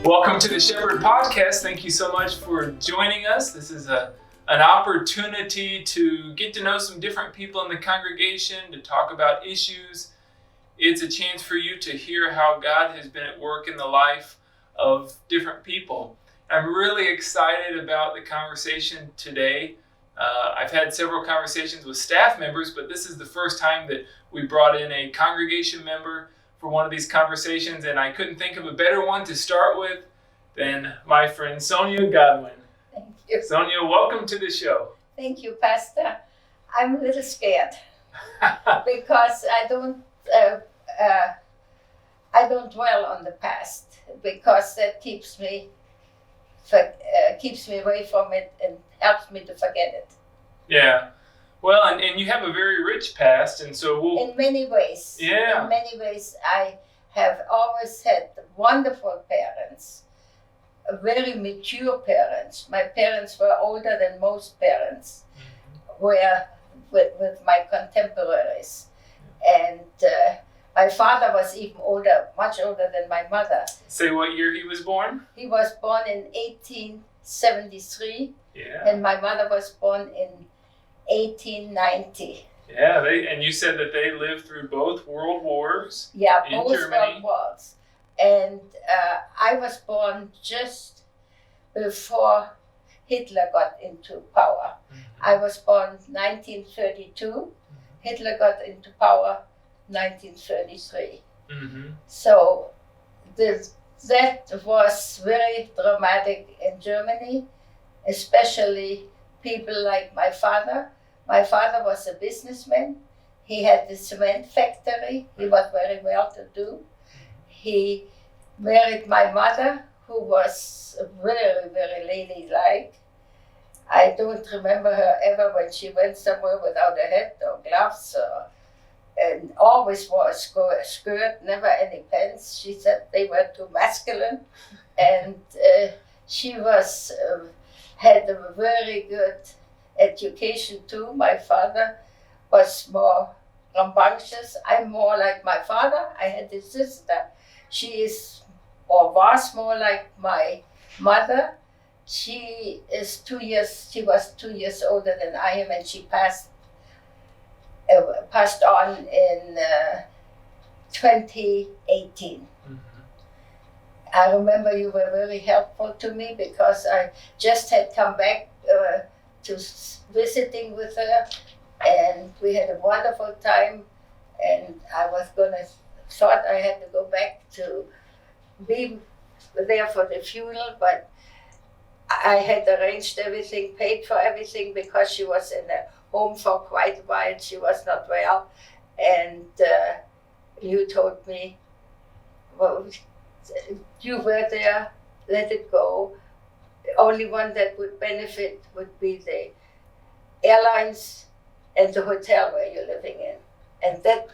Welcome to the Shepherd Podcast. Thank you so much for joining us. This is an opportunity to get to know some different people in the congregation, to talk about issues. It's a chance for you to hear how God has been at work in the life of different people. I'm really excited about the conversation today. I've had several conversations with staff members, but this is the first time that we brought in a congregation member for one of these conversations, and I couldn't think of a better one to start with than my friend Sonja Godwin. Thank you. Sonja, welcome to the show. Thank you, Pastor. I'm a little scared because I don't dwell on the past, because that keeps me away from it and helps me to forget it. Yeah. Well, and you have a very rich past, and so in many ways. Yeah. In many ways, I have always had wonderful parents, very mature parents. My parents were older than most parents were with my contemporaries. And my father was even older, much older than my mother. Say what year he was born? He was born in 1873, Yeah. and my mother was born in 1890. Yeah, and you said that they lived through both world wars. Yeah, in both Germany. world wars. And I was born just before Hitler got into power. I was born 1932. Hitler got into power 1933. So that was very dramatic in Germany, especially people like my father. My father was a businessman. He had the cement factory. He was very well-to-do. He married my mother, who was very, very ladylike. I don't remember her ever when she went somewhere without a hat or gloves, and always wore a skirt, never any pants. She said they were too masculine. And she had a very good education too. My father was more rambunctious. I'm more like my father. I had a sister. She was more like my mother. She was 2 years older than I am, and she passed on in 2018. I remember you were very helpful to me because I just had come back to visiting with her, and we had a wonderful time, and I thought I had to go back to be there for the funeral, but I had arranged everything, paid for everything, because she was in a home for quite a while. She was not well, and you told me, well, you were there, let it go. The only one that would benefit would be the airlines and the hotel where you're living in. And that,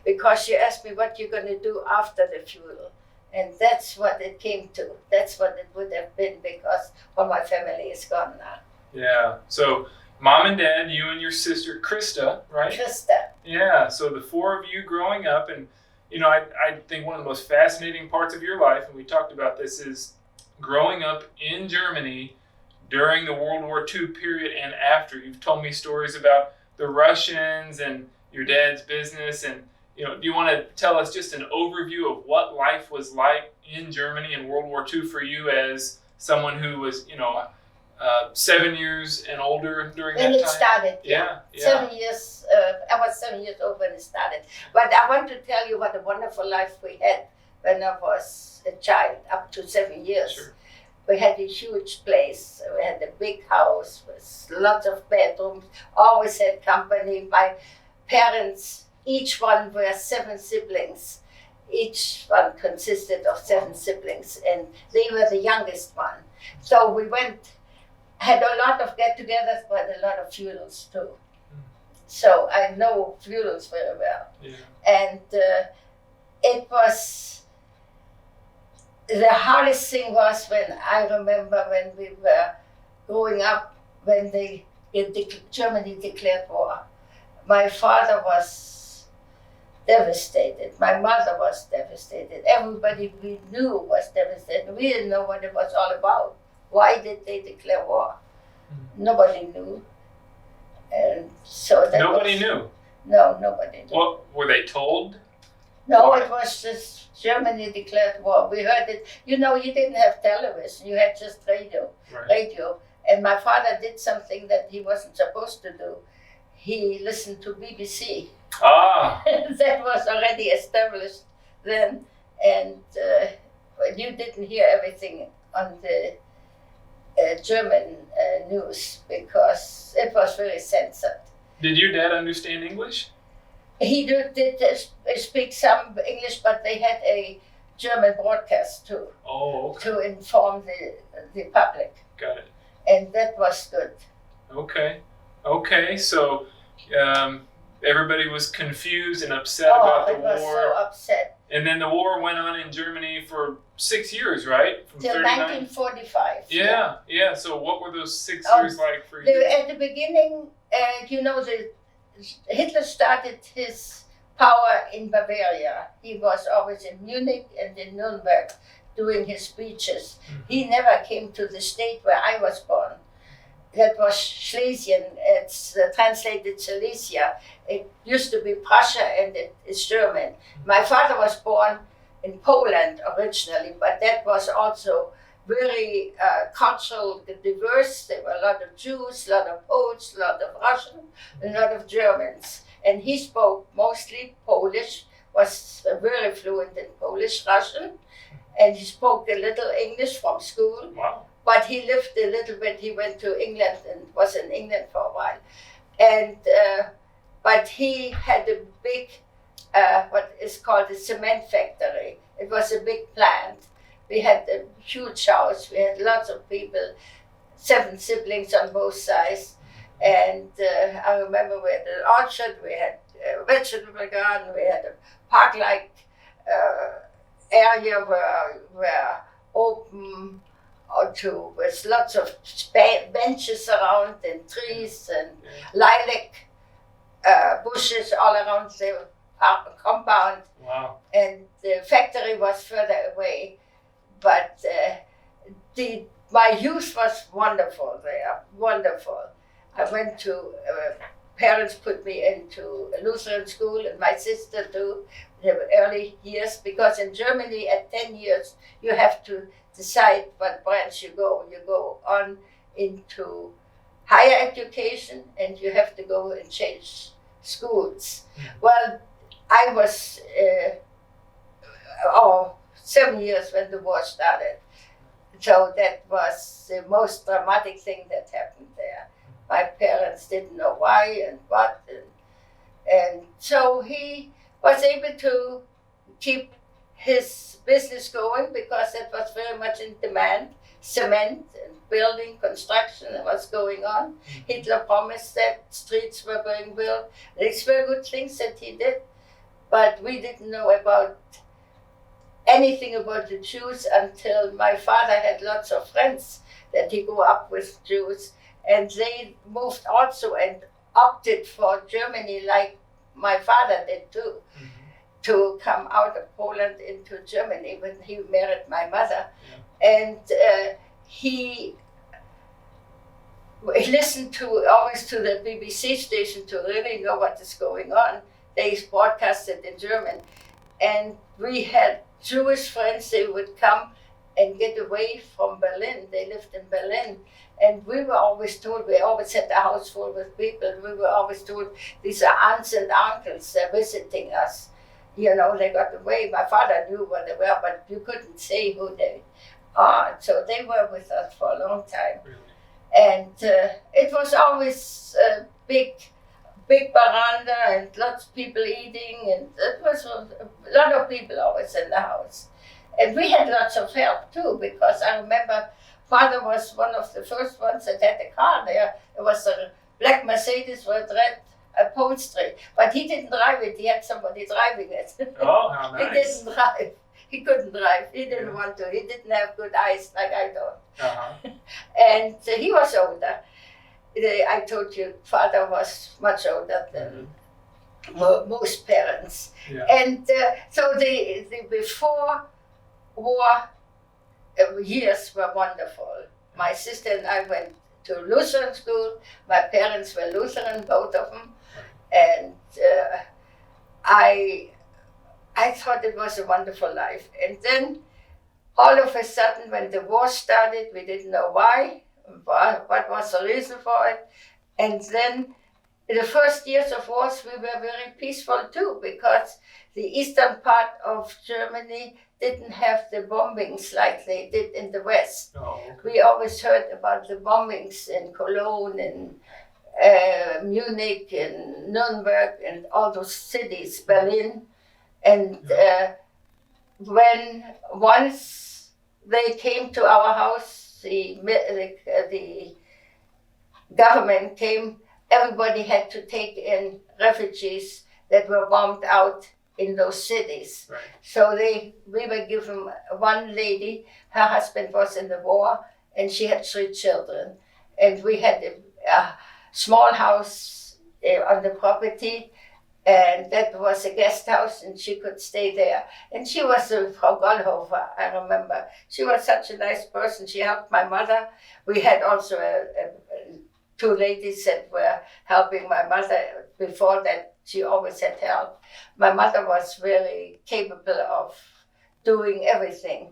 because she asked me what you're going to do after the funeral. And that's what it came to. That's what it would have been, because all my family is gone now. Yeah. So mom and dad, you and your sister Krista, right? Krista. Yeah. So the four of you growing up, and I think one of the most fascinating parts of your life, and we talked about this, is growing up in Germany during the World War II period and after. You've told me stories about the Russians and your dad's business, and do you want to tell us just an overview of what life was like in Germany in World War II for you as someone who was, 7 years and older during that time? When it started, yeah. 7 years, I was 7 years old when it started. But I want to tell you what a wonderful life we had when I was a child, up to 7 years. Sure. We had a huge place. We had a big house with lots of bedrooms, always had company. My parents, each one were 7 siblings. Each one consisted of 7 siblings, and they were the youngest one. So we had a lot of get-togethers, but a lot of funerals too. So I know funerals very well. Yeah. And it was, the hardest thing was when I remember when we were growing up, when Germany declared war. My father was devastated. My mother was devastated. Everybody we knew was devastated. We didn't know what it was all about. Why did they declare war? Nobody knew. And so that Nobody knew? No, nobody knew. What, were they told? No, Why? it was just Germany declared war. We heard it. You know, you didn't have television. You had just radio. Right. And my father did something that he wasn't supposed to do. He listened to BBC. Ah, That was already established then. And you didn't hear everything on the German news because it was very censored. did your dad understand English? He did speak some English, but they had a German broadcast too, Oh, okay. to inform the public. Got it. And that was good. Okay, so everybody was confused and upset about the it was war. so upset. And then the war went on in Germany for 6 years, right? From Till 39? 1945. Yeah. So what were those 6 years like for you? At the beginning, Hitler started his power in Bavaria. He was always in Munich and in Nuremberg doing his speeches. He never came to the state where I was born. That was Schlesien. It's translated Silesia. It used to be Prussia and it is German. My father was born in Poland originally, but that was also very cultural diverse. There were a lot of Jews, a lot of Poles, a lot of Russians, a lot of Germans. And he spoke mostly Polish, was very fluent in Polish, Russian, and he spoke a little English from school. Wow. But he lived a little bit. He went to England and was in England for a while. And but he had a big, what is called a cement factory. It was a big plant. We had a huge house. We had lots of people, 7 siblings on both sides. And I remember we had an orchard, we had a vegetable garden, we had a park-like area where open with lots of benches around and trees and lilac bushes all around the compound. Wow. And the factory was further away. But my youth was wonderful there, wonderful. I went to, parents put me into a Lutheran school and my sister too, the early years, because in Germany at 10 years you have to decide what branch you go. You go on into higher education and you have to go and change schools. Well, I was 7 years when the war started. So that was the most dramatic thing that happened there. My parents didn't know why and what. And so he was able to keep his business going because it was very much in demand. Cement and building, construction was going on. Hitler promised that streets were being built. These were good things that he did. But we didn't know about anything about the Jews until my father had lots of friends that he grew up with Jews, and they moved also and opted for Germany like my father did too, to come out of Poland into Germany when he married my mother. And he listened always to the BBC station to really know what is going on. They broadcasted in German, and we had Jewish friends. They would come and get away from Berlin. They lived in Berlin. And we were always told, we always had a house full with people. We were always told, these are aunts and uncles, they're visiting us. You know, they got away. My father knew where they were, but you couldn't say who they are. So they were with us for a long time. Really? And it was always a big veranda and lots of people eating, and it was a lot of people always in the house. And we had lots of help too, because I remember father was one of the first ones that had a car there. It was a black Mercedes with red upholstery, but he didn't drive it. He had somebody driving it. Oh, how nice. He didn't drive. He couldn't drive. He didn't want to. He didn't have good eyes like I don't. And he was older. I told you, father was much older than most parents. Yeah. And so the before war years were wonderful. My sister and I went to Lutheran school. My parents were Lutheran, both of them. And I thought it was a wonderful life. And then all of a sudden, when the war started, we didn't know why, what was the reason for it. And then in the first years of wars, we were very peaceful too, because the eastern part of Germany didn't have the bombings like they did in the West. Oh, okay. We always heard about the bombings in Cologne and Munich and Nuremberg and all those cities, Berlin. And when once they came to our house, the government came, everybody had to take in refugees that were bombed out in those cities. Right. So we were given one lady, her husband was in the war, and she had 3 children. And we had a small house on the property, and that was a guest house, and she could stay there. And she was Frau Gollhofer, I remember. She was such a nice person. She helped my mother. We had also 2 ladies that were helping my mother. Before that, she always had help. My mother was very capable of doing everything.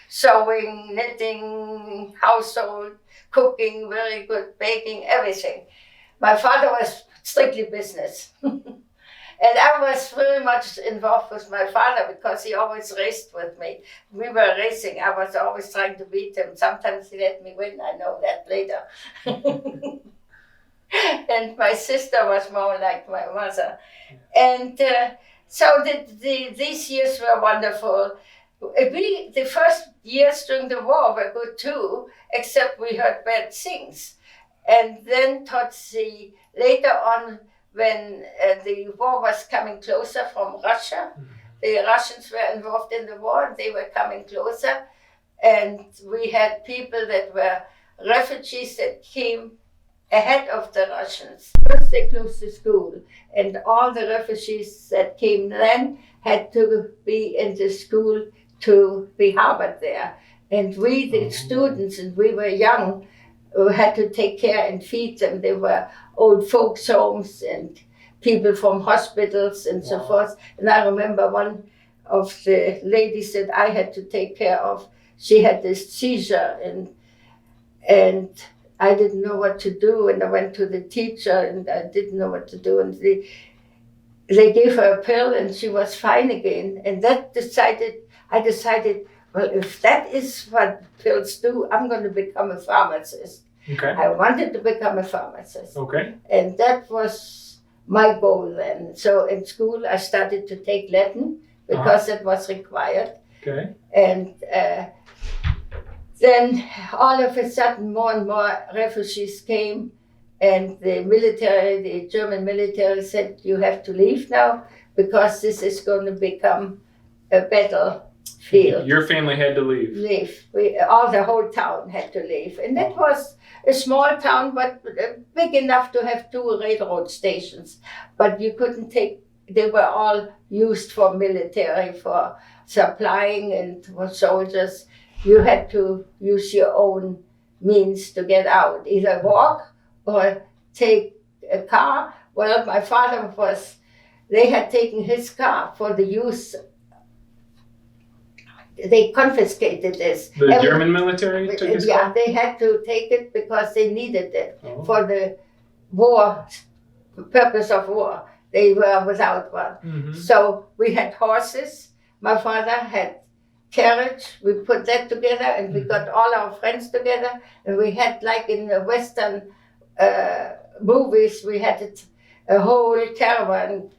Sewing, knitting, household, cooking, very good, baking, everything. My father was strictly business. And I was very much involved with my father because he always raced with me. We were racing. I was always trying to beat him. Sometimes he let me win. I know that later. And my sister was more like my mother. And so these years were wonderful. The first years during the war were good too, except we heard bad things. And then later on, when the war was coming closer from Russia, the Russians were involved in the war, and they were coming closer. And we had people that were refugees that came ahead of the Russians. First they closed the school, and all the refugees that came then had to be in the school to be harbored there. And we, the students, and we were young, had to take care and feed them. They were old folks' homes and people from hospitals and so forth. And I remember one of the ladies that I had to take care of, she had this seizure, and I didn't know what to do, and I went to the teacher and I didn't know what to do, and they gave her a pill and she was fine again. And I decided, well, if that is what pills do, I'm going to become a pharmacist. Okay. I wanted to become a pharmacist. Okay. And that was my goal then. So in school I started to take Latin because it was required. Okay. And then all of a sudden more and more refugees came, and the German military said, you have to leave now because this is going to become a battlefield. Your family had to leave. The whole town had to leave. And that was a small town, but big enough to have 2 railroad stations. But you couldn't they were all used for military, for supplying and for soldiers. You had to use your own means to get out, either walk or take a car. Well, my father they had taken his car for the use. They confiscated this. The German military took his car? Yeah, they had to take it because they needed it for the war, purpose of war. They were without one. Mm-hmm. So we had horses. My father had carriage. We put that together, and we got all our friends together, and we had, like in the Western movies, we had a whole caravan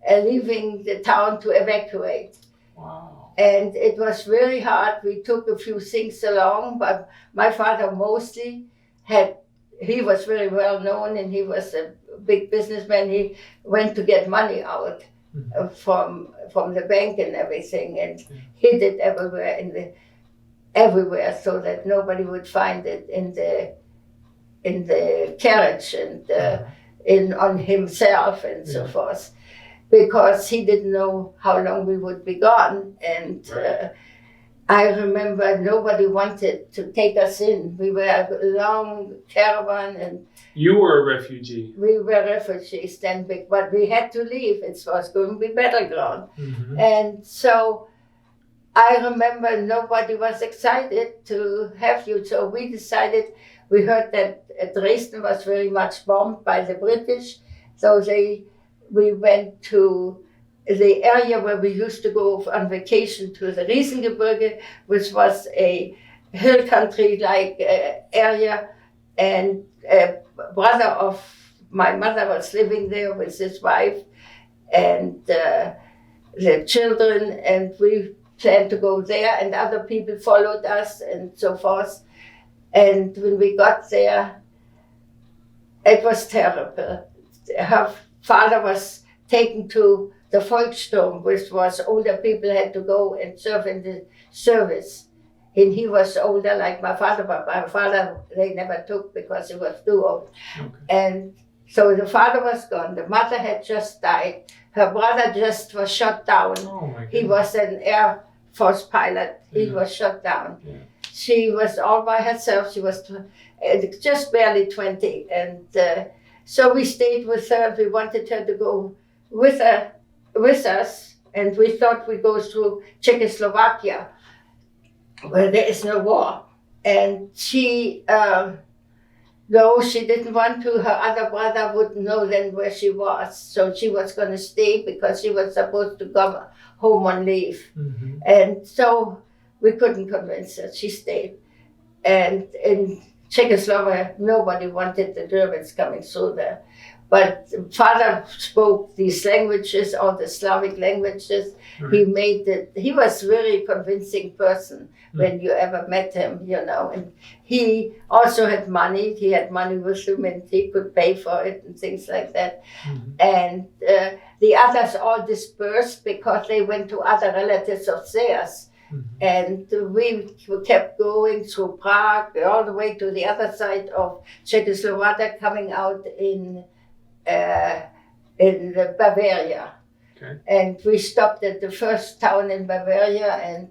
leaving the town to evacuate. Wow. And it was very hard. We took a few things along, but my father mostly he was very well known, and he was a big businessman. He went to get money out from the bank and everything, and hid it everywhere so that nobody would find it in the carriage. And on himself and so forth, because he didn't know how long we would be gone. And I remember nobody wanted to take us in. We were a long caravan, and you were a refugee. We were refugees then, but we had to leave. It was going to be battleground. Mm-hmm. And so I remember nobody was excited to have you. So we decided, we heard that Dresden was very much bombed by the British. So we went to the area where we used to go on vacation, to the Riesengebirge, which was a hill country-like area. And a brother of my mother was living there with his wife and the children, and we planned to go there, and other people followed us and so forth. And when we got there, it was terrible. Her father was taken to the Volkssturm, which was older people had to go and serve in the service. And he was older like my father, but my father they never took because he was too old. Okay. And so the father was gone. The mother had just died. Her brother just was shot down. Oh my He was an Air Force pilot. He was shot down. Yeah. She was all by herself. She was just barely 20. And so we stayed with her. We wanted her to go with us. And we thought we'd go through Czechoslovakia, where there is no war. And she, no, she didn't want to. Her other brother wouldn't know then where she was. So she was going to stay because she was supposed to come home on leave. Mm-hmm. And so we couldn't convince her. She stayed. And in Czechoslovakia, nobody wanted the Germans coming through there. But father spoke these languages, all the Slavic languages. Right. He was a very convincing person when you ever met him, you know. And he also had money. He had money with him and he could pay for it and things like that. Mm-hmm. And the others all dispersed because they went to other relatives of theirs. Mm-hmm. And we kept going through Prague all the way to the other side of Czechoslovakia, coming out in Bavaria. Okay. And we stopped at the first town in Bavaria, and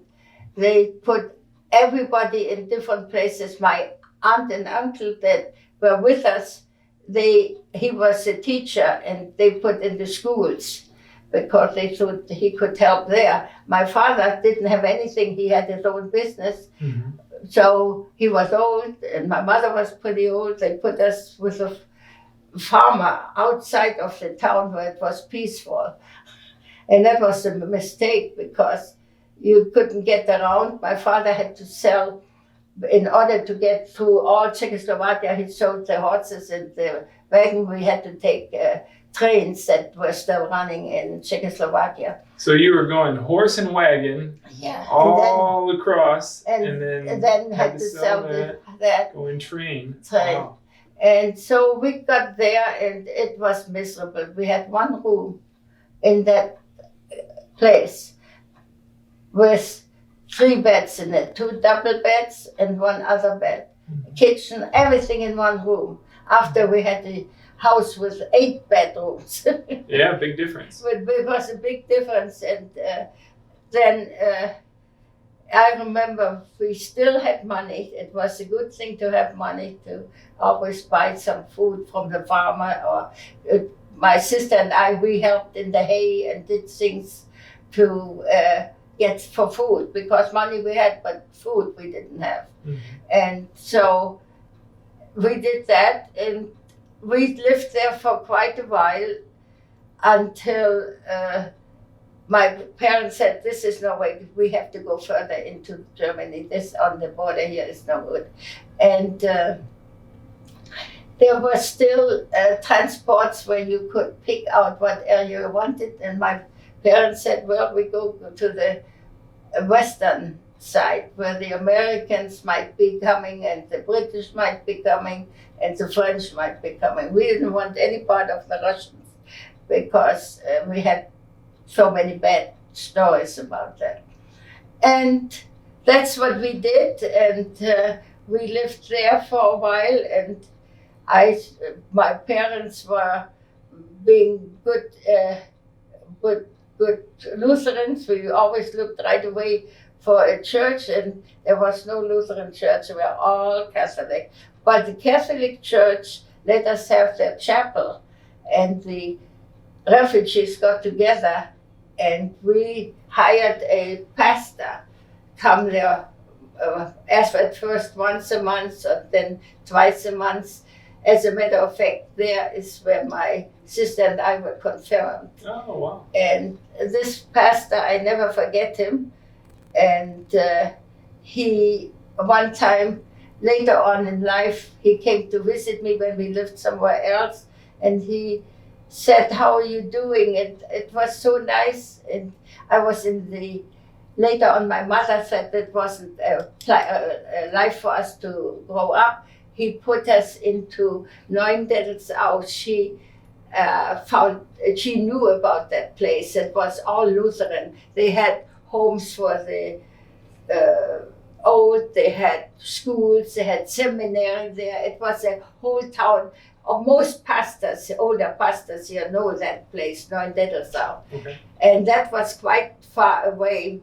they put everybody in different places. My aunt and uncle that were with us, he was a teacher, and they put in the schools because they thought he could help there. My father didn't have anything. He had his own business. Mm-hmm. So he was old, and my mother was pretty old. They put us with a farmer outside of the town where it was peaceful. And that was a mistake because you couldn't get around. My father had to sell, in order to get through all Czechoslovakia, he sold the horses and the wagon. We had to take trains that were still running in Czechoslovakia. So you were going horse and wagon all across, and then had to sell that going train. Wow. And so we got there, and it was miserable. We had one room in that place with 3 beds in it, 2 double beds and 1 other bed, kitchen, everything in one room. After we had a house with 8 bedrooms. Yeah, big difference. It was a big difference. And then I remember we still had money. It was a good thing to have money to always buy some food from the farmer. Or my sister and I, we helped in the hay and did things to get for food, because money we had, but food we didn't have. Mm-hmm. And so we did that, and we lived there for quite a while until my parents said, this is no way, we have to go further into Germany. This on the border here is no good. And there were still transports where you could pick out what area you wanted. And my parents said, well, we go to the western side where the Americans might be coming and the British might be coming and the French might be coming. We didn't want any part of the Russians because we had so many bad stories about that. And that's what we did, and we lived there for a while, and My parents were being good Lutherans. We always looked right away for a church, and there was no Lutheran church. We were all Catholic. But the Catholic Church let us have their chapel, and the refugees got together, and we hired a pastor come there at first once a month, and then twice a month. As a matter of fact, there is where my sister and I were confirmed. Oh, wow. And this pastor, I never forget him. And he, one time, later on in life, he came to visit me when we lived somewhere else. And he said, "How are you doing?" It was so nice. And I was later on, my mother said it wasn't a life for us to grow up. He put us into Neundettelsau. She knew about that place. It was all Lutheran. They had homes for the old, they had schools, they had seminary there. It was a whole town. Most pastors, older pastors here know that place, Neundettelsau. Okay. And that was quite far away.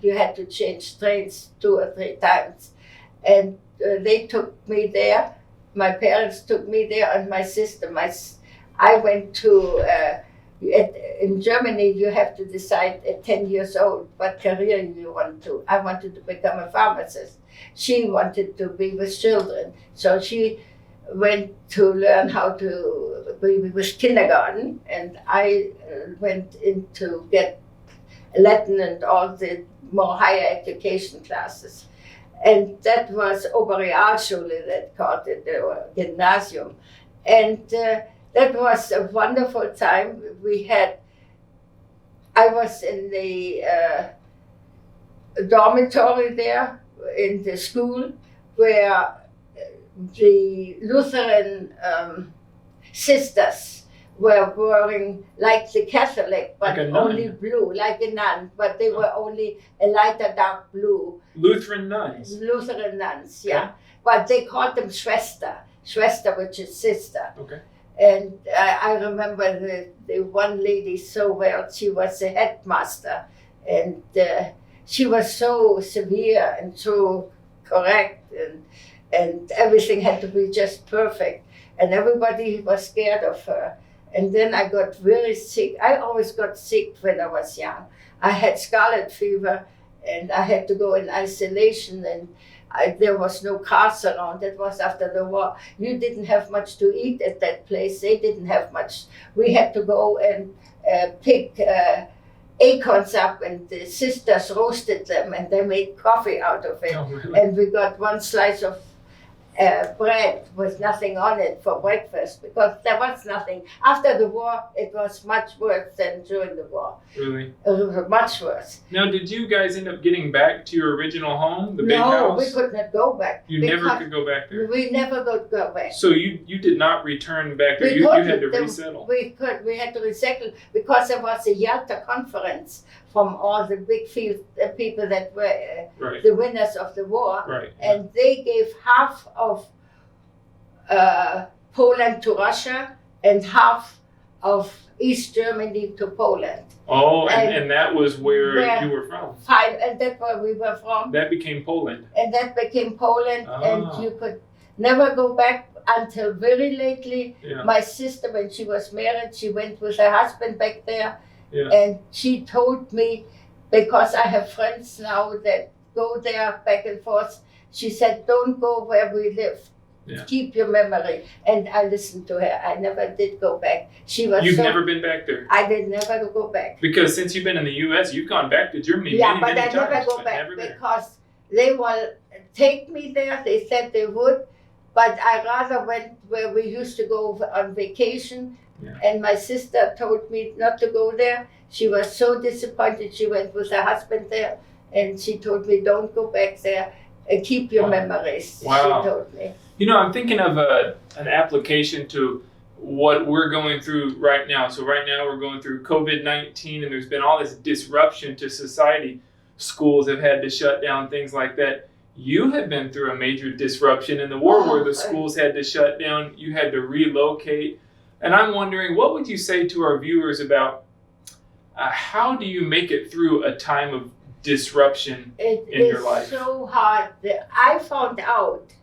You had to change trains 2 or 3 times. And they took me there. My parents took me there, and my sister. I went to, in Germany, you have to decide at 10 years old what career you want to. I wanted to become a pharmacist. She wanted to be with children. So she went to learn how to be with kindergarten, and I went in to get Latin and all the more higher education classes. And that was Oberrealschule, that called it, or Gymnasium. And that was a wonderful time. I was in the dormitory there in the school where the Lutheran sisters were wearing like the Catholic, but like only blue, like a nun, but they were only a lighter dark blue. Lutheran nuns. Lutheran nuns, yeah. Okay. But they called them Schwester, which is sister. Okay. And I remember the one lady so well. She was the headmaster, and she was so severe and so correct, and everything had to be just perfect, and everybody was scared of her. And then I got very sick. I always got sick when I was young. I had scarlet fever, and I had to go in isolation, and there was no cars around. That was after the war. You didn't have much to eat at that place. They didn't have much. We had to go and pick acorns up, and the sisters roasted them, and they made coffee out of it. Oh, really? And we got one slice of bread with nothing on it for breakfast, because there was nothing. After the war, it was much worse than during the war. Really? It was much worse. Now, did you guys end up getting back to your original home, the big No, house? we could not go back. You never could go back there? We never could go back. So you did not return back there? We You had to couldn't. resettle? We had to resettle because there was a Yalta conference from all the big people that were Right. the winners of the war. Right. And they gave half of Poland to Russia and half of East Germany to Poland. Oh, and that was where you were from? And that's where we were from. That became Poland. And that became Poland, Ah. and you could never go back until very lately. Yeah. My sister, when she was married, she went with her husband back there, Yeah. and she told me, because I have friends now that go there back and forth, she said, "Don't go where we live. Yeah. Keep your memory." And I listened to her. I never did go back. You've never been back there? I did never go back. Because since you've been in the U.S., you've gone back to Germany Yeah, many, but many I never times, go but back never there. because they will take me there. They said they would, but I rather went where we used to go on vacation. Yeah. And my sister told me not to go there. She was so disappointed. She went with her husband there, and she told me, "Don't go back there. Keep your memories." Wow. She told me. You know, I'm thinking of an application to what we're going through right now. So right now we're going through COVID-19, and there's been all this disruption to society. Schools have had to shut down, things like that. You had been through a major disruption in the war where the schools had to shut down. You had to relocate. And I'm wondering, what would you say to our viewers about how do you make it through a time of disruption in your life? It is so hard. I found out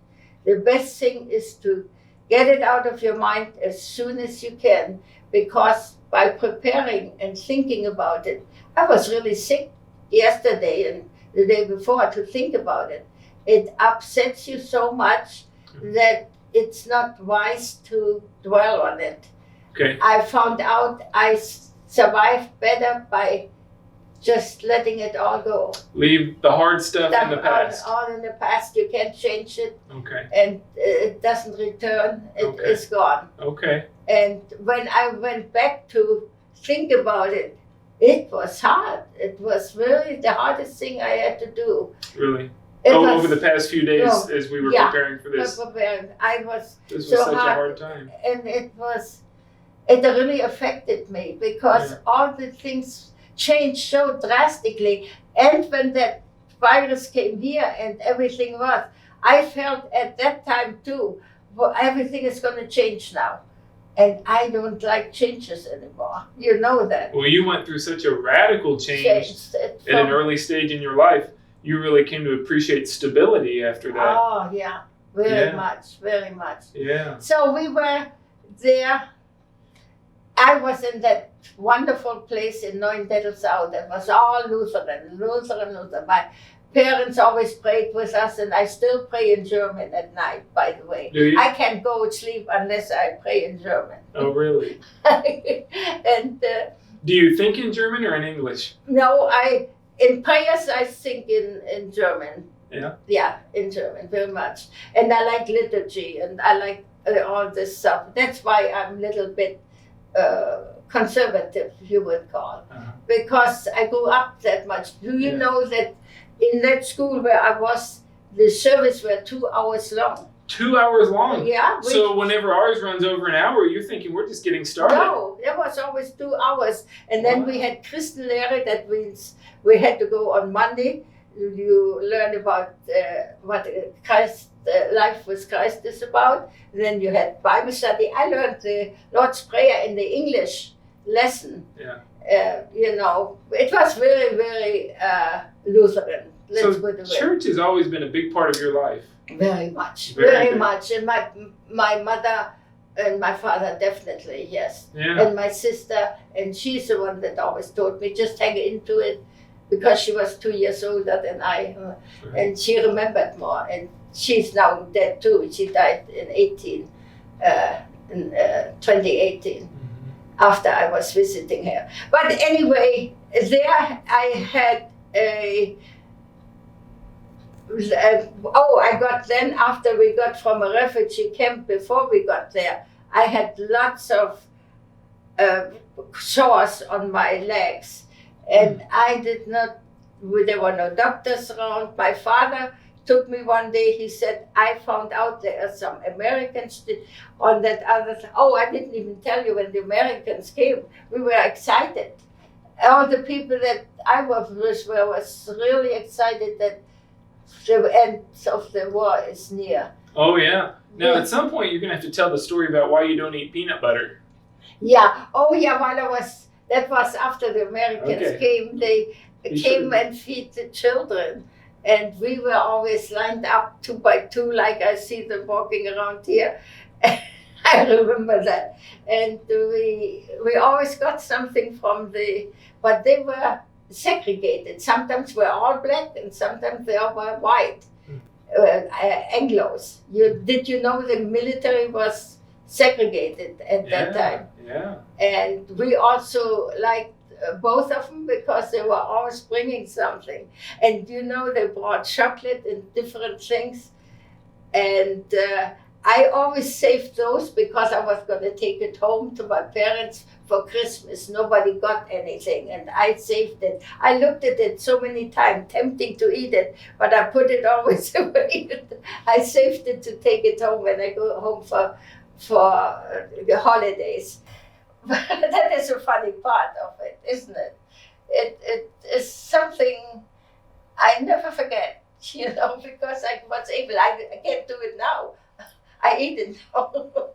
the best thing is to get it out of your mind as soon as you can, because by preparing and thinking about it, I was really sick yesterday and the day before to think about it. It upsets you so much that it's not wise to dwell on it. Okay. I found out I survived better by just letting it all go. Leave the hard stuff in the past. All in the past. You can't change it. Okay. And it doesn't return. It is gone. Okay. And when I went back to think about it, it was hard. It was really the hardest thing I had to do. Really? Over the past few days as we were preparing for this. This was such a hard time. And it really affected me because all the things changed so drastically. And when that virus came here and everything was, I felt at that time too, well, everything is going to change now. And I don't like changes anymore. You know that. Well, you went through such a radical change at an early stage in your life. You really came to appreciate stability after that. Oh, yeah. Very much. Yeah. So we were there. I was in that wonderful place in Untitled Chapter. It was all Lutheran. My parents always prayed with us, and I still pray in German at night, by the way. Do you? I can't go to sleep unless I pray in German. Oh, really? And do you think in German or in English? No, in prayers I think in German. Yeah? Yeah, in German, very much. And I like liturgy, and I like all this stuff. That's why I'm a little bit conservative, you would call, because I grew up that much. Do you know that in that school where I was, the service were 2 hours long? 2 hours long? Yeah. So whenever ours runs over an hour, you're thinking we're just getting started. No, there was always 2 hours. And then we had Christenlehre, that means we had to go on Monday. You learn about what Christ, life with Christ is about. And then you had Bible study. I learned the Lord's Prayer in the English lesson. Yeah. It was very, very Lutheran. Church has always been a big part of your life. Very much, very much. And my mother and my father definitely, yes. Yeah. And my sister, and she's the one that always told me, just hang into it, because she was 2 years older than I, and she remembered more. And she's now dead too. She died in 2018. After I was visiting her. But anyway, there I had I got then, after we got from a refugee camp, before we got there, I had lots of sores on my legs. And I did not, there were no doctors around. My father took me one day, he said, I found out there are some Americans on that other side. Oh, I didn't even tell you, when the Americans came, we were excited. All the people that I was with was really excited that the end of the war is near. Oh, yeah. Now, at some point, you're going to have to tell the story about why you don't eat peanut butter. Yeah. Oh, yeah, that was after the Americans came. They came and feed the children. And we were always lined up 2 by 2, like I see them walking around here. I remember that. And we always got something from but they were segregated. Sometimes we're all black and sometimes they were white. Anglos. Did you know the military was segregated at that time? Yeah. And we also liked both of them because they were always bringing something. And they brought chocolate and different things. And I always saved those because I was going to take it home to my parents for Christmas. Nobody got anything, and I saved it. I looked at it so many times, tempting to eat it, but I put it always away. I saved it to take it home when I go home for the holidays. That is a funny part of it, isn't it? It is something I never forget. because I was able. I can't do it now. I eat it now.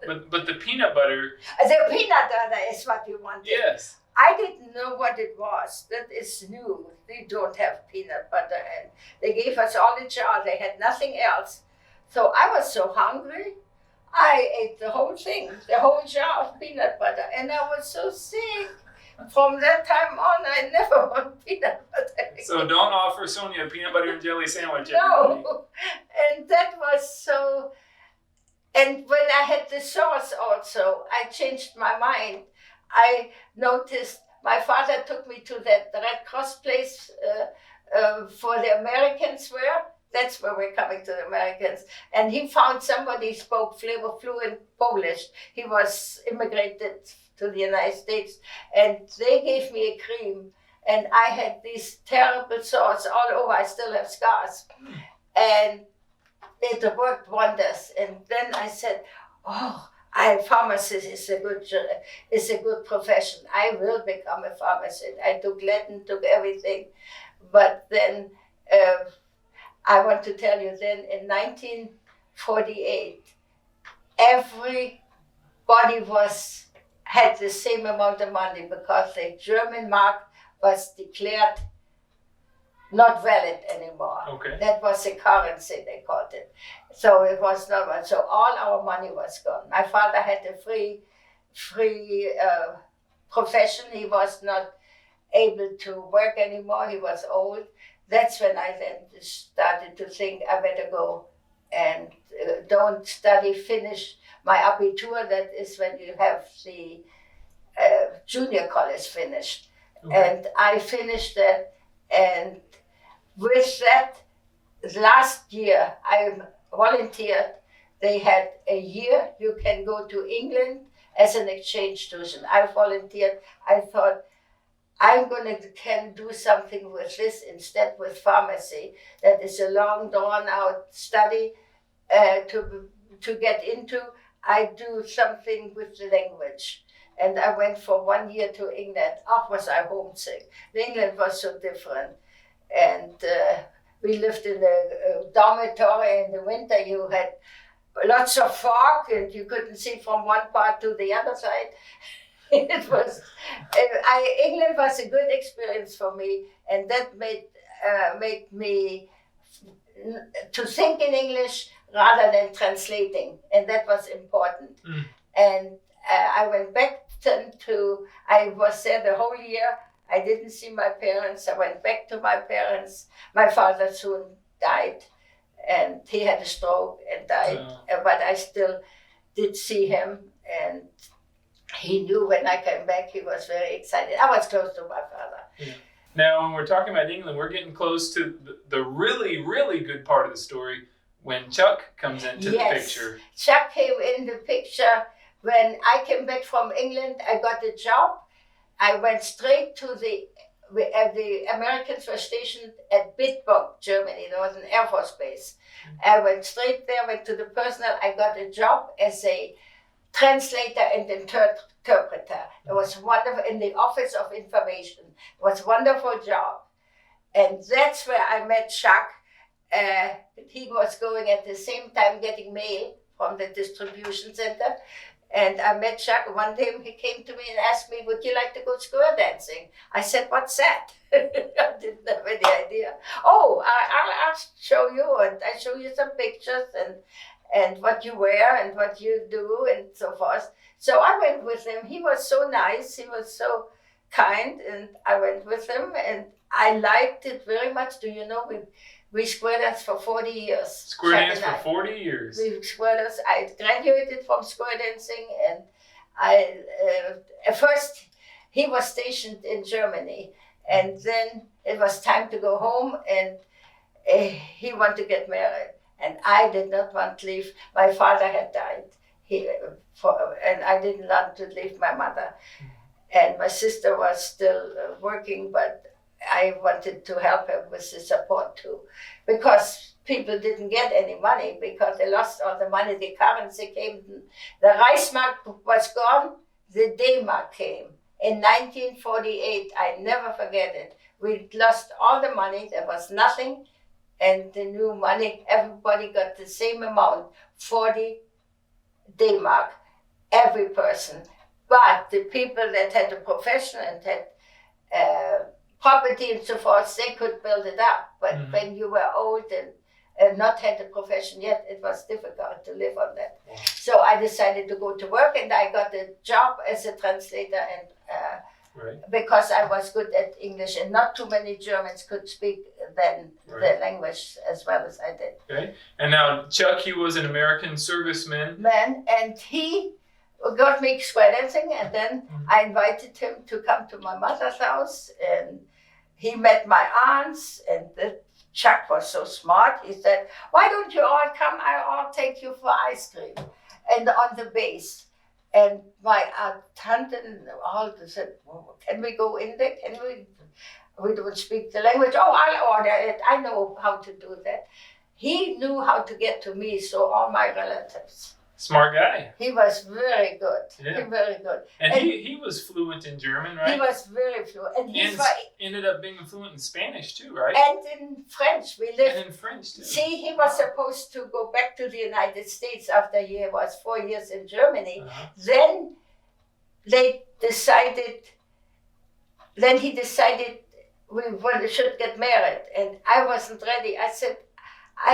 But the peanut butter. The peanut butter is what you wanted. Yes. I didn't know what it was. That is new. They don't have peanut butter, and they gave us all a jar. They had nothing else. So I was so hungry. I ate the whole thing, the whole jar of peanut butter, and I was so sick. From that time on, I never want peanut butter again. So don't offer Sonja a peanut butter and jelly sandwich. Everybody. No, and that was so. And when I had the sauce also, I changed my mind. I noticed my father took me to that Red Cross place for the Americans were. That's where we're coming to the Americans. And he found somebody who spoke fluent Polish. He was immigrated to the United States. And they gave me a cream. And I had this terrible sores all over. I still have scars. And it worked wonders. And then I said, pharmacist is a good profession. I will become a pharmacist. I took Latin, took everything. But then I want to tell you, then in 1948, everybody had the same amount of money because the German mark was declared not valid anymore. Okay. That was the currency, they called it. So it was not much. So all our money was gone. My father had a free profession. He was not able to work anymore. He was old. That's when I then started to think I better go and don't study, finish my Abitur. That is when you have the junior college finished. Okay. And I finished that, and with that, last year I volunteered. They had a year you can go to England as an exchange student. I volunteered. I thought I'm can do something with this instead with pharmacy. That is a long drawn out study to get into. I do something with the language. And I went for 1 year to England. Was I homesick. England was so different. And we lived in a dormitory in the winter. You had lots of fog and you couldn't see from one part to the other side. It was, England was a good experience for me, and that made me to think in English rather than translating, and that was important. And I went back I was there the whole year. I didn't see my parents. I went back to my parents. My father soon died, and he had a stroke and died. But I still did see him, and he knew when I came back. He was very excited. I was close to my father. Yeah. Now, when we're talking about England, we're getting close to the really, really good part of the story when Chuck comes into the picture. Chuck came in the picture. When I came back from England, I got a job. I went straight to the Americans were stationed at Wurzbach, Germany. There was an Air Force base. I went straight there, went to the personnel. I got a job as a translator and interpreter. It was wonderful in the Office of Information. It was a wonderful job. And that's where I met Chuck. He was going at the same time getting mail from the distribution center. And I met Chuck. One day he came to me and asked me, would you like to go square dancing? I said, what's that? I didn't have any idea. I'll show you, and I show you some pictures and what you wear and what you do and so forth. So I went with him. He was so nice. He was so kind, and I went with him, and I liked it very much. Do you know, we square danced for 40 years. Square dance for 40 years. We square dance. I graduated from square dancing, and at first he was stationed in Germany, and then it was time to go home, and he wanted to get married, and I did not want to leave. My father had died, and I didn't want to leave my mother, and my sister was still working, but I wanted to help her with the support too, because people didn't get any money because they lost all the money. The currency came, the Reichsmark was gone, the D-Mark came. In 1948, I never forget it. We lost all the money, there was nothing, and the new money, everybody got the same amount, 40 D-mark, every person. But the people that had a profession and had property and so forth, they could build it up. But when you were old and not had a profession yet, it was difficult to live on that. Wow. So I decided to go to work, and I got a job as a translator, and because I was good at English, and not too many Germans could speak then the language as well as I did. Okay. And now Chuck, he was an American serviceman. And he got me square dancing, and then I invited him to come to my mother's house, and he met my aunts, and Chuck was so smart. He said, "Why don't you all come? I'll take you for ice cream." And on the base. And my aunt and all said, well, "Can we go in there? Can we? We don't speak the language." "Oh, I'll order it. I know how to do that." He knew how to get to me, so all my relatives. Smart guy. He was very good. Yeah. Very good. And he was fluent in German, right? He was very fluent. And he ended up being fluent in Spanish too, right? And in French. And in French too. See, he was supposed to go back to the United States after he was 4 years in Germany. Then he decided we should get married. And I wasn't ready. I said,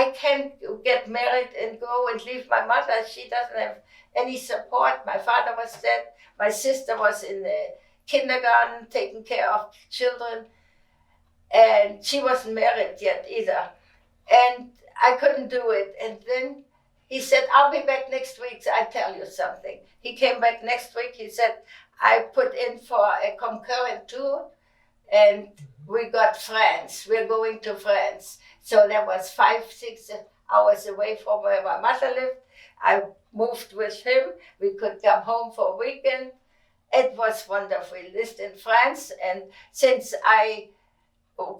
"I can't get married and go and leave my mother. She doesn't have any support. My father was dead. My sister was in the kindergarten taking care of children. And she wasn't married yet either. And I couldn't do it." And then he said, "I'll be back next week. I tell you something." He came back next week. He said, "I put in for a concurrent tour, and we got France. We're going to France." So that was 5-6 hours away from where my mother lived. I moved with him. We could come home for a weekend. It was wonderful. We lived in France, and since I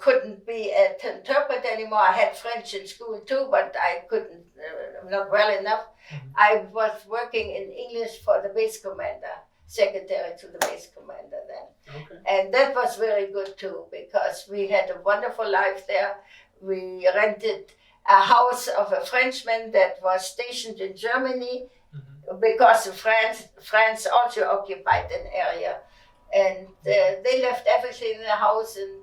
couldn't be an interpreter anymore, I had French in school too, but I couldn't, not well enough. I was working in English for the base commander, secretary to the base commander then. Okay. And that was very good too, because we had a wonderful life there. We rented a house of a Frenchman that was stationed in Germany, because France also occupied an area. And they left everything in the house, and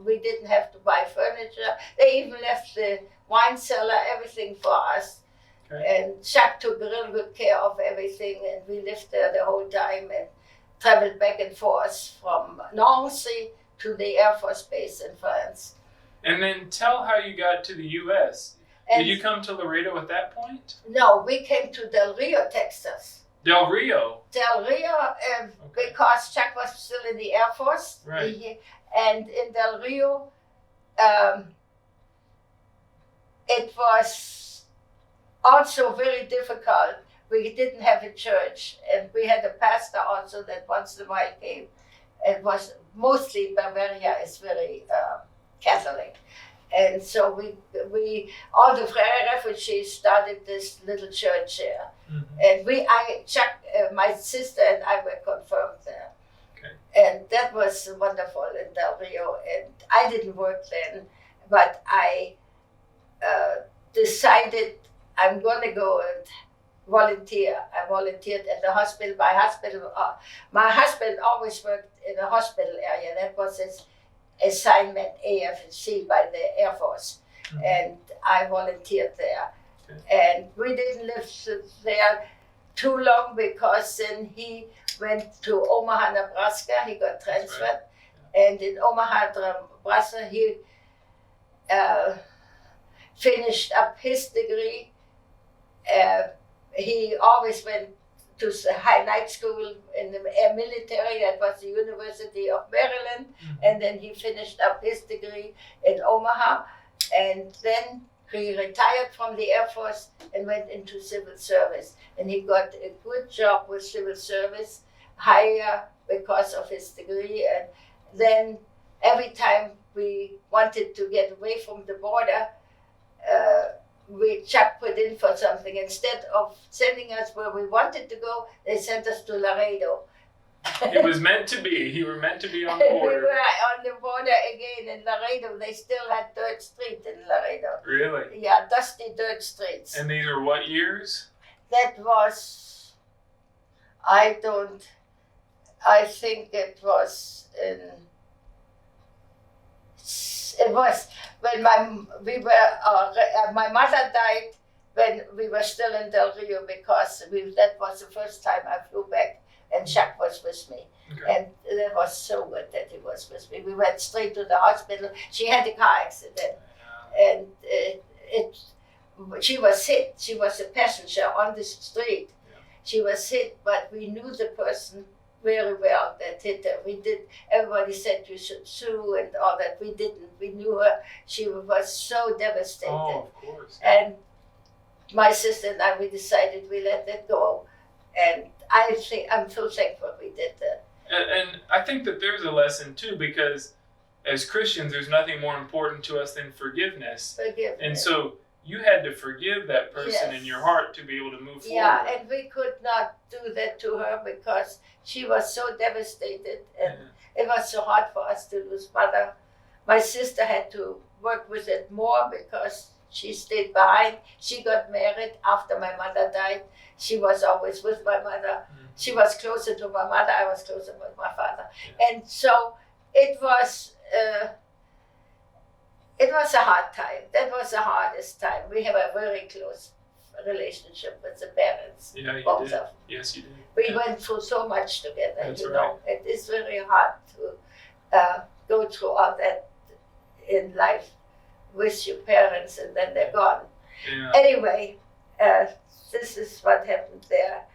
we didn't have to buy furniture. They even left the wine cellar, everything for us. Okay. And Jacques took real good care of everything, and we lived there the whole time and traveled back and forth from Nancy to the Air Force Base in France. And then tell how you got to the U.S. Did you come to Laredo at that point? No, we came to Del Rio, Texas. Del Rio? Del Rio, because Chuck was still in the Air Force. Right. And in Del Rio, it was also very difficult. We didn't have a church, and we had a pastor also that once in a while came. It was mostly Bavaria is very Catholic. And so we all the refugees started this little church there. And Chuck, my sister and I were confirmed there. Okay. And that was wonderful in Del Rio. And I didn't work then, but I decided I'm going to go and volunteer. I volunteered at the hospital. My husband always worked in a hospital area. That was his assignment, AFC, by the Air Force. And I volunteered there. Okay. And we didn't live there too long, because then he went to Omaha, Nebraska. He got transferred. Right. And in Omaha, Nebraska, he finished up his degree. He always went to high night school in the military. That was the University of Maryland. And then he finished up his degree in Omaha. And then he retired from the Air Force and went into civil service. And he got a good job with civil service, higher because of his degree. And then every time we wanted to get away from the border, Chuck put in for something. Instead of sending us where we wanted to go, they sent us to Laredo. It was meant to be. You were meant to be on the We border. were on the border again in Laredo. They still had dirt street in Laredo. Really? Yeah, dusty dirt streets. And these are what years? That was, I think it was when my mother died when we were still in Del Rio, because that was the first time I flew back and Jacques was with me. Okay. And that was so good that he was with me. We went straight to the hospital. She had a car accident, and she was hit. She was a passenger on the street. Yeah. She was hit, but we knew the person very well that hit her. Everybody said you should sue and all that. We didn't. We knew her. She was so devastated. Oh, of course. And my sister and I, we decided we let that go. And I'm so thankful we did that. And I think that there's a lesson too, because as Christians, there's nothing more important to us than forgiveness. Forgiveness. And so you had to forgive that person in your heart to be able to move forward. Yeah, and we could not do that to her because she was so devastated, and it was so hard for us to lose mother. My sister had to work with it more because she stayed behind. She got married after my mother died. She was always with my mother. She was closer to my mother. I was closer with my father. Yeah. And so it was a hard time. That was the hardest time. We have a very close relationship with the parents. Yeah, you both did. of them. Yes, you did. We went through so much together. That's you right. know, it is very hard to go through all that in life with your parents, and then they're gone. Yeah. Anyway, this is what happened there.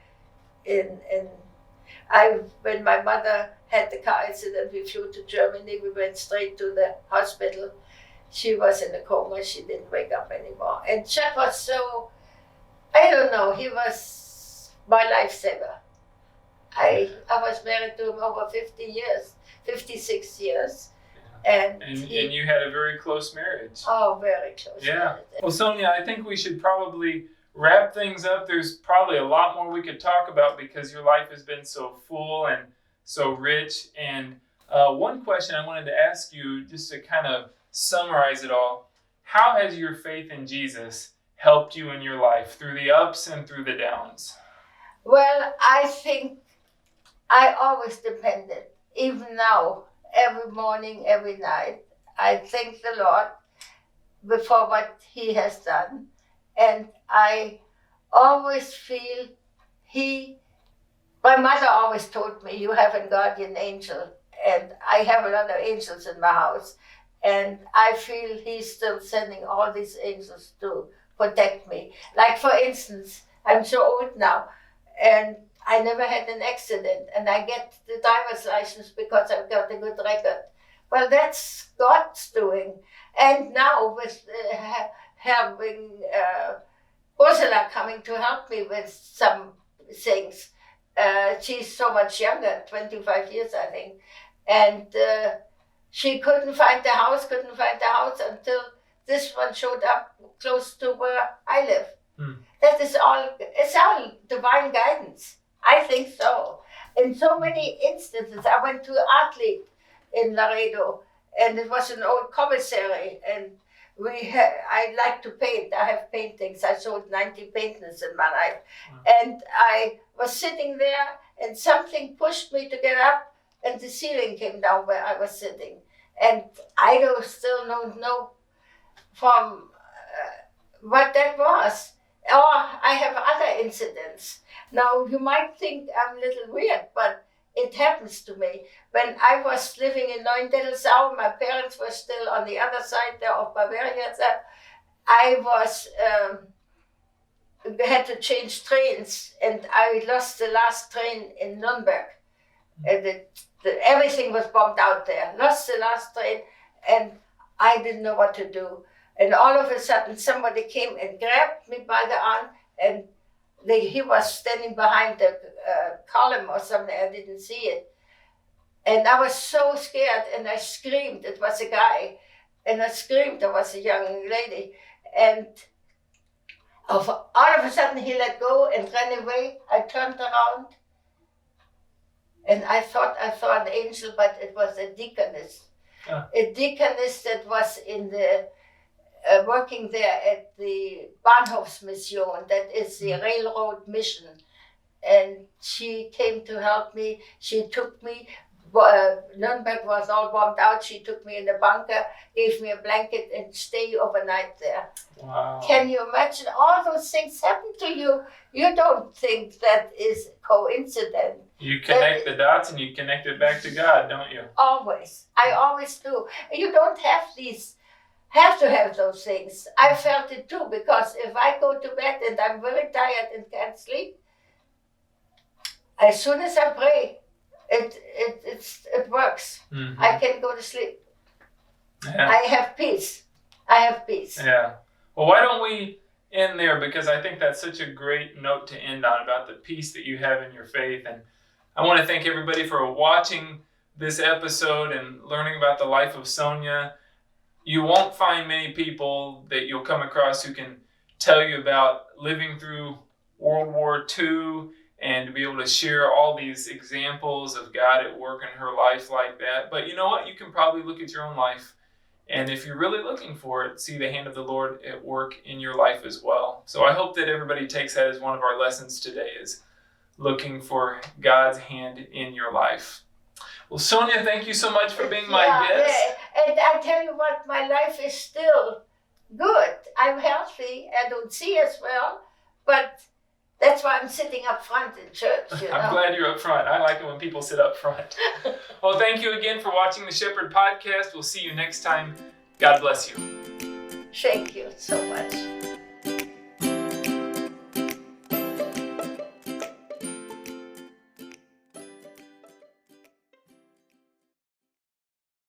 When my mother had the car accident, we flew to Germany. We went straight to the hospital. She was in a coma. She didn't wake up anymore. And Chuck was so, I don't know, he was my lifesaver. I was married to him over 50 years, 56 years. And you had a very close marriage. Oh, very close. Yeah. Marriage. Well, Sonja, I think we should probably wrap things up. There's probably a lot more we could talk about because your life has been so full and so rich. And one question I wanted to ask you, just to kind of summarize it all, how has your faith in Jesus helped you in your life through the ups and through the downs? Well, I think I always depended, even now, every morning, every night. I thank the Lord for what He has done. And I always feel my mother always told me, you have a guardian angel. And I have a lot of angels in my house. And I feel He's still sending all these angels to protect me. Like, for instance, I'm so old now, and I never had an accident, and I get the driver's license because I've got a good record. Well, that's God's doing. And now with having Ursula coming to help me with some things, she's so much younger, 25 years, I think, and she couldn't find the house until this one showed up close to where I live. That is it's all divine guidance. I think so. In so many instances, I went to Athlete in Laredo, and it was an old commissary, and I like to paint. I have paintings. I sold 90 paintings in my life. And I was sitting there, and something pushed me to get up, and the ceiling came down where I was sitting. And I still don't know from what that was. Or I have other incidents. Now, you might think I'm a little weird, but it happens to me. When I was living in Neuendettelsau, my parents were still on the other side there of Bavaria. I had to change trains, and I lost the last train in Nuremberg. And everything was bombed out there. Lost the last train, and I didn't know what to do. And all of a sudden, somebody came and grabbed me by the arm, and he was standing behind the column or something. I didn't see it. And I was so scared, and I screamed. It was a guy. And I screamed. There was a young lady. And all of a sudden, he let go and ran away. I turned around, And I thought I saw an angel, but it was a deaconess. A deaconess that was in the working there at the Bahnhofsmission, that is the railroad mission. And she came to help me. She took me, Nuremberg was all bombed out. She took me in the bunker, gave me a blanket, and stay overnight there. Wow. Can you imagine all those things happen to you? You don't think that is coincidence. You connect the dots and you connect it back to God, don't you? Always. I always do. You don't have to have those things. I felt it too, because if I go to bed and I'm very tired and can't sleep, as soon as I pray, it works. Mm-hmm. I can go to sleep. Yeah. I have peace. Yeah. Well, why don't we end there, because I think that's such a great note to end on, about the peace that you have in your faith. And I want to thank everybody for watching this episode and learning about the life of Sonja. You won't find many people that you'll come across who can tell you about living through World War II and to be able to share all these examples of God at work in her life like that. But you know what? You can probably look at your own life, and if you're really looking for it, see the hand of the Lord at work in your life as well. So I hope that everybody takes that as one of our lessons today, is looking for God's hand in your life. Well, Sonja, thank you so much for being my guest. Yeah. And I tell you what, my life is still good. I'm healthy. I don't see as well, but that's why I'm sitting up front in church. You know? I'm glad you're up front. I like it when people sit up front. Well, thank you again for watching the Shepherd Podcast. We'll see you next time. God bless you. Thank you so much.